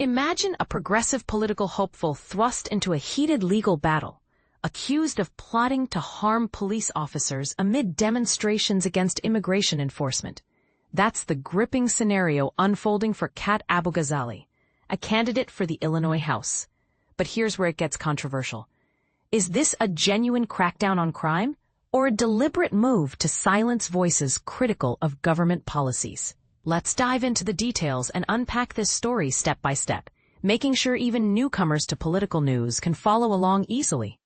Imagine a progressive political hopeful thrust into a heated legal battle, accused of plotting to harm police officers amid demonstrations against immigration enforcement. That's the gripping scenario unfolding for Kat Abughazaleh, a candidate for the Illinois House. But here's where it gets controversial. Is this a genuine crackdown on crime, or a deliberate move to silence voices critical of government policies? Let's dive into the details and unpack this story step by step, making sure even newcomers to political news can follow along easily.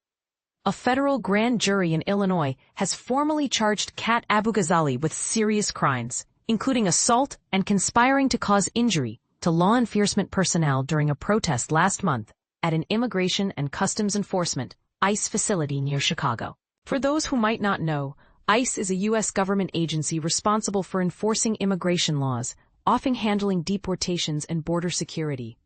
A federal grand jury in Illinois has formally charged Kat Abughazaleh with serious crimes, including assault and conspiring to cause injury to law enforcement personnel during a protest last month at an Immigration and Customs Enforcement ICE facility near Chicago. For those who might not know, ICE is a U.S. government agency responsible for enforcing immigration laws, often handling deportations and border security.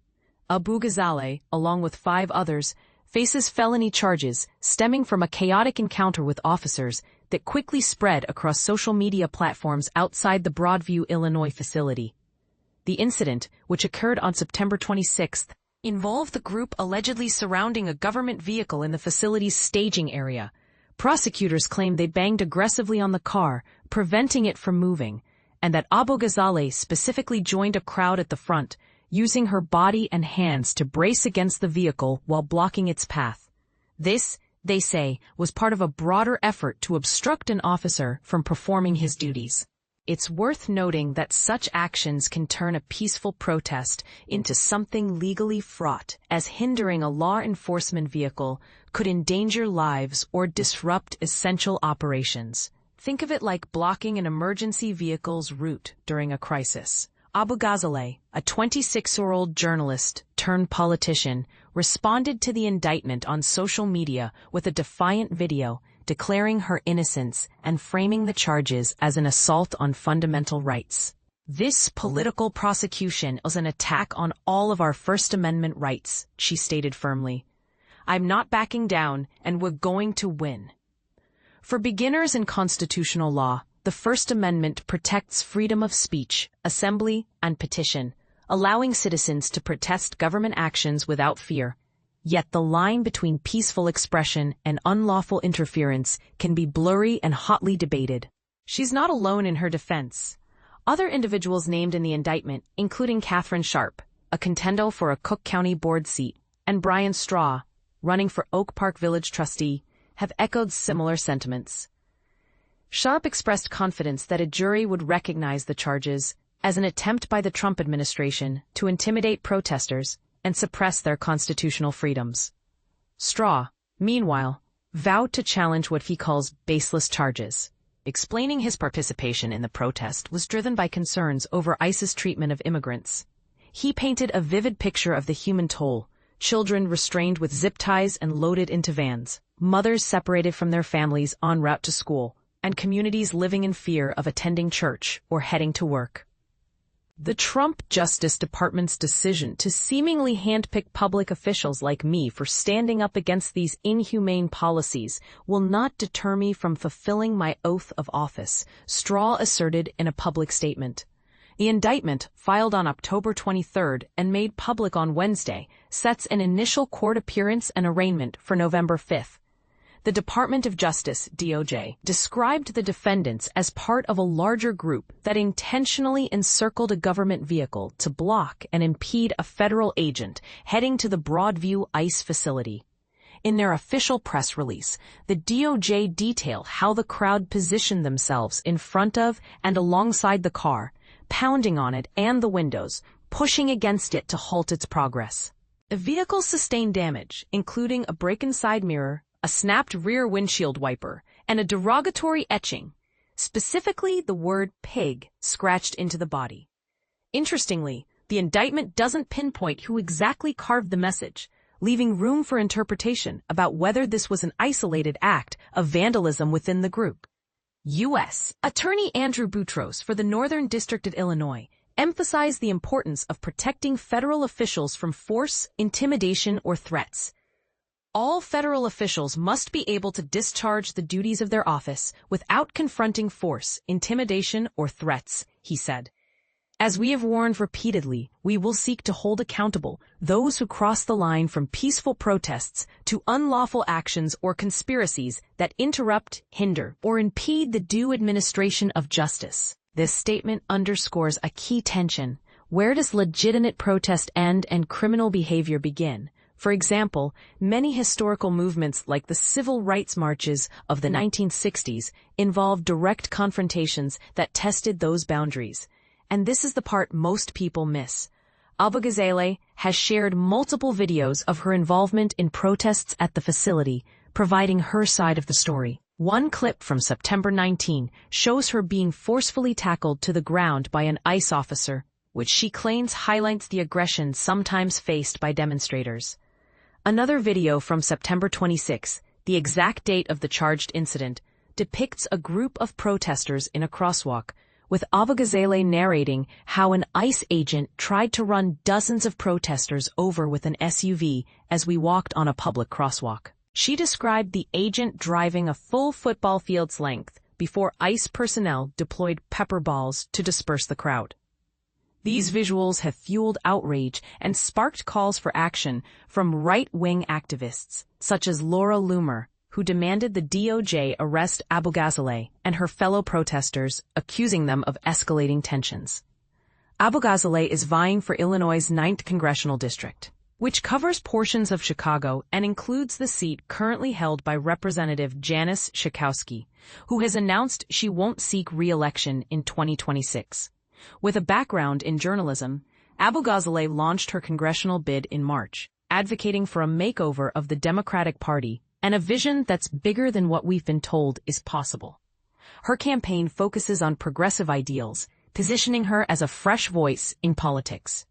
Abughazaleh, along with 5 others, faces felony charges stemming from a chaotic encounter with officers that quickly spread across social media platforms outside the Broadview, Illinois facility. The incident, which occurred on September 26, involved the group allegedly surrounding a government vehicle in the facility's staging area. Prosecutors claim they banged aggressively on the car, preventing it from moving, and that Abughazaleh specifically joined a crowd at the front, using her body and hands to brace against the vehicle while blocking its path. This, they say, was part of a broader effort to obstruct an officer from performing his duties. It's worth noting that such actions can turn a peaceful protest into something legally fraught, as hindering a law enforcement vehicle could endanger lives or disrupt essential operations. Think of it like blocking an emergency vehicle's route during a crisis. Abughazaleh, a 26-year-old journalist turned politician, responded to the indictment on social media with a defiant video declaring her innocence and framing the charges as an assault on fundamental rights. This political prosecution is an attack on all of our First Amendment rights, she stated firmly. I'm not backing down, and we're going to win. For beginners in constitutional law, the First Amendment protects freedom of speech, assembly, and petition, allowing citizens to protest government actions without fear. Yet the line between peaceful expression and unlawful interference can be blurry and hotly debated. She's not alone in her defense. Other individuals named in the indictment, including Catherine Sharp, a contender for a Cook County board seat, and Brian Straw, running for Oak Park Village trustee, have echoed similar sentiments. Sharp expressed confidence that a jury would recognize the charges as an attempt by the Trump administration to intimidate protesters and suppress their constitutional freedoms. Straw, meanwhile, vowed to challenge what he calls baseless charges, explaining his participation in the protest was driven by concerns over ICE's treatment of immigrants. He painted a vivid picture of the human toll: children restrained with zip ties and loaded into vans, mothers separated from their families en route to school, and communities living in fear of attending church or heading to work. The Trump Justice Department's decision to seemingly handpick public officials like me for standing up against these inhumane policies will not deter me from fulfilling my oath of office, Straw asserted in a public statement. The indictment, filed on October 23 and made public on Wednesday, sets an initial court appearance and arraignment for November 5. The Department of Justice, DOJ, described the defendants as part of a larger group that intentionally encircled a government vehicle to block and impede a federal agent heading to the Broadview ICE facility. In their official press release, the DOJ detailed how the crowd positioned themselves in front of and alongside the car, pounding on it and the windows, pushing against it to halt its progress. The vehicle sustained damage, including a broken side mirror, a snapped rear windshield wiper, and a derogatory etching, specifically the word pig, scratched into the body. Interestingly, the indictment doesn't pinpoint who exactly carved the message, leaving room for interpretation about whether this was an isolated act of vandalism within the group. U.S. Attorney Andrew Boutros for the Northern District of Illinois emphasized the importance of protecting federal officials from force, intimidation, or threats. All federal officials must be able to discharge the duties of their office without confronting force, intimidation, or threats, he said. As we have warned repeatedly, we will seek to hold accountable those who cross the line from peaceful protests to unlawful actions or conspiracies that interrupt, hinder, or impede the due administration of justice. This statement underscores a key tension. Where does legitimate protest end and criminal behavior begin? For example, many historical movements like the civil rights marches of the 1960s involved direct confrontations that tested those boundaries. And this is the part most people miss. Abughazaleh has shared multiple videos of her involvement in protests at the facility, providing her side of the story. One clip from September 19 shows her being forcefully tackled to the ground by an ICE officer, which she claims highlights the aggression sometimes faced by demonstrators. Another video from September 26, the exact date of the charged incident, depicts a group of protesters in a crosswalk, with Abughazaleh narrating how an ICE agent tried to run dozens of protesters over with an SUV as we walked on a public crosswalk. She described the agent driving a full football field's length before ICE personnel deployed pepper balls to disperse the crowd. These visuals have fueled outrage and sparked calls for action from right-wing activists, such as Laura Loomer, who demanded the DOJ arrest Abughazaleh and her fellow protesters, accusing them of escalating tensions. Abughazaleh is vying for Illinois' 9th congressional district, which covers portions of Chicago and includes the seat currently held by Representative Janice Schakowsky, who has announced she won't seek re-election in 2026. With a background in journalism, Abughazaleh launched her congressional bid in March, advocating for a makeover of the Democratic Party and a vision that's bigger than what we've been told is possible. Her campaign focuses on progressive ideals, positioning her as a fresh voice in politics.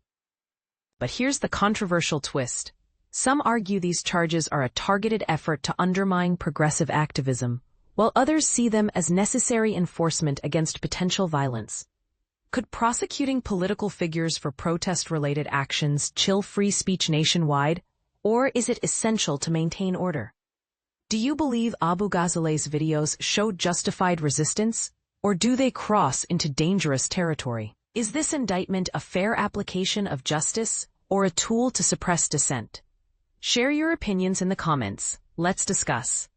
But here's the controversial twist. Some argue these charges are a targeted effort to undermine progressive activism, while others see them as necessary enforcement against potential violence. Could prosecuting political figures for protest-related actions chill free speech nationwide, or is it essential to maintain order? Do you believe Abughazaleh's videos show justified resistance, or do they cross into dangerous territory? Is this indictment a fair application of justice, or a tool to suppress dissent? Share your opinions in the comments. Let's discuss.